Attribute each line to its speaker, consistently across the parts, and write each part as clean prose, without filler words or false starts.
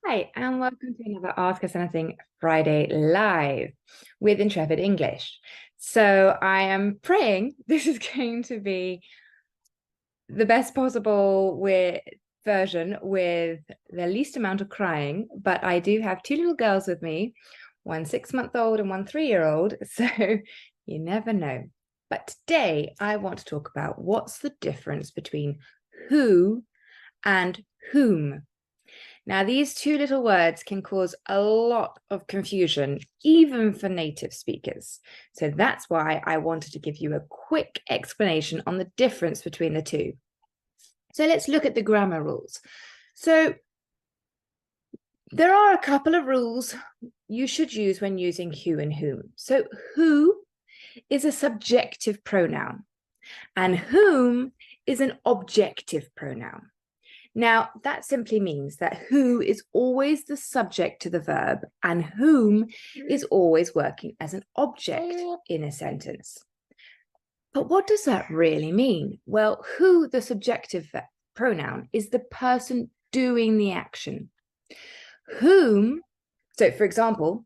Speaker 1: Hi, and welcome to another Ask Us Anything Friday Live with Intrepid English. So I am praying this is going to be the best possible version with the least amount of crying, but I do have two little girls with me, one 6-month-old and one 3-year-old, so you never know. But today I want to talk about what's the difference between who and whom. Now, these two little words can cause a lot of confusion, even for native speakers. So that's why I wanted to give you a quick explanation on the difference between the two. So let's look at the grammar rules. So there are a couple of rules you should use when using who and whom. So who is a subjective pronoun, and whom is an objective pronoun. Now, that simply means that who is always the subject to the verb and whom is always working as an object in a sentence. But what does that really mean? Well, who, the subjective pronoun, is the person doing the action. Whom, so for example,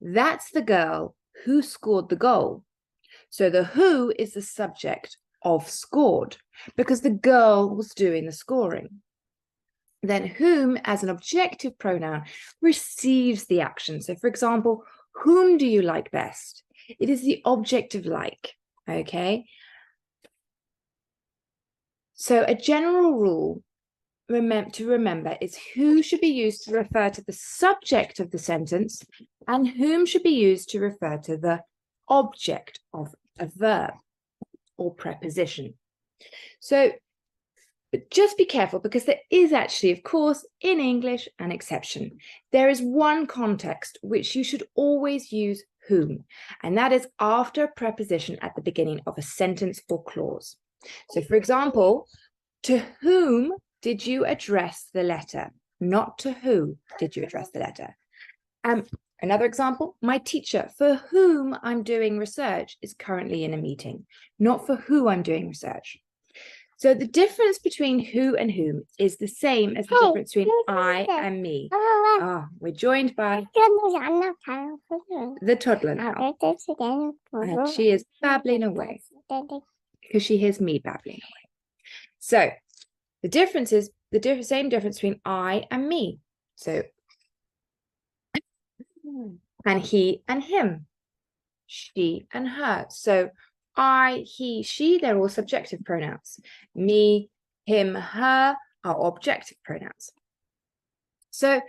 Speaker 1: that's the girl who scored the goal. So the who is the subject of scored because the girl was doing the scoring. Then whom, as an objective pronoun, receives the action. So for example, whom do you like best? It is the object of like, okay? So a general rule to remember is who should be used to refer to the subject of the sentence and whom should be used to refer to the object of a verb or preposition. So but just be careful because there is actually, of course, in English, an exception. There is one context which you should always use whom, and that is after a preposition at the beginning of a sentence or clause. So, for example, to whom did you address the letter? Not to who did you address the letter. Another example, my teacher for whom I'm doing research is currently in a meeting, not for who I'm doing research. So the difference between who and whom is the same as the difference between I and me. We're joined by the toddler now. And she is babbling away because she hears me babbling away. So the difference is the same difference between I and me. So, and he and him, she and her. So I, he, she, they're all subjective pronouns. Me, him, her are objective pronouns. So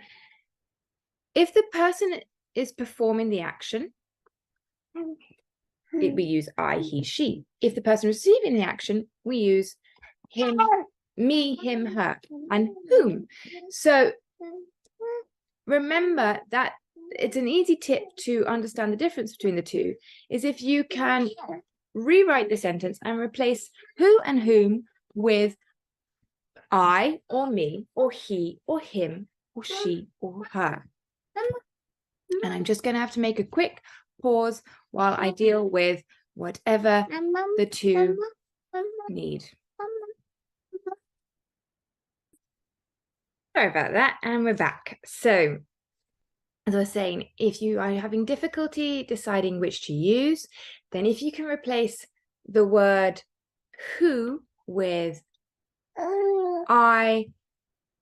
Speaker 1: if the person is performing the action, we use I, he, she. If the person receiving the action, we use him, me, him, her, and whom. So remember that it's an easy tip to understand the difference between the two is if you can rewrite the sentence and replace who and whom with I or me or he or him or she or her. And I'm just going to have to make a quick pause while I deal with whatever the two need. Sorry about that, and we're back. So as I was saying, if you are having difficulty deciding which to use, then if you can replace the word who with I,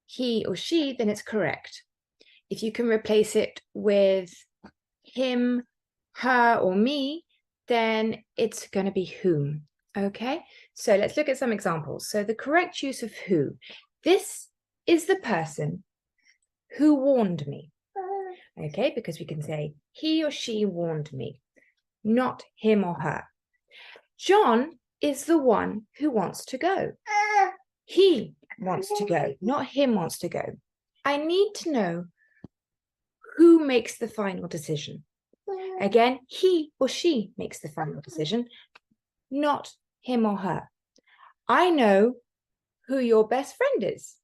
Speaker 1: he, or she, then it's correct. If you can replace it with him, her, or me, then it's going to be whom. Okay, so let's look at some examples. So the correct use of who. This is the person who warned me. Okay, because we can say he or she warned me, not him or her. John is the one who wants to go. He wants to go, not him wants to go. I need to know who makes the final decision. Again, he or she makes the final decision, not him or her. I know who your best friend is.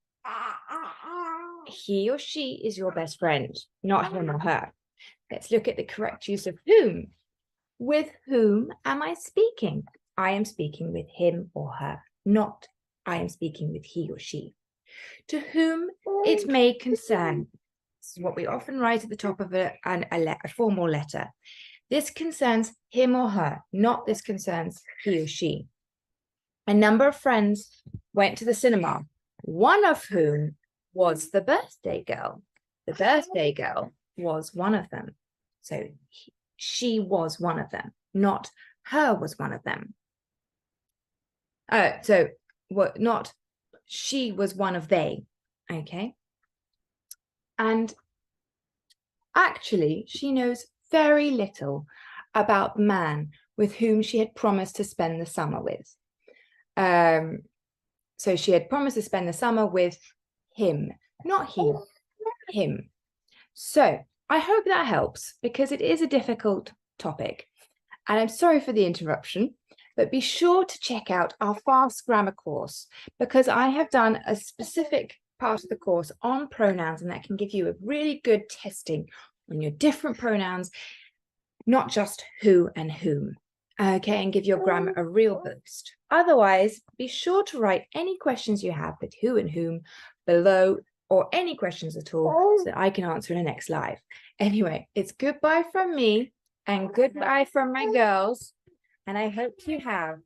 Speaker 1: He or she is your best friend, not him or her. Let's look at the correct use of whom. With whom am I speaking? I am speaking with him or her, not I am speaking with he or she. To whom it may concern. This is what we often write at the top of a formal letter. This concerns him or her, not this concerns he or she. A number of friends went to the cinema, one of whom was the birthday girl. The birthday girl was one of them. So she was one of them, not her was one of them. So what? Not she was one of they. Okay. And actually, she knows very little about the man with whom she had promised to spend the summer with. So she had promised to spend the summer with him, not he, him. So I hope that helps, because it is a difficult topic. And I'm sorry for the interruption, but be sure to check out our fast grammar course, because I have done a specific part of the course on pronouns, and that can give you a really good testing on your different pronouns, not just who and whom. Okay, and give your grammar a real boost. Otherwise, be sure to write any questions you have with who and whom below, or any questions at all, so that I can answer in the next live. Anyway, it's goodbye from me and goodbye from my girls, and I hope you have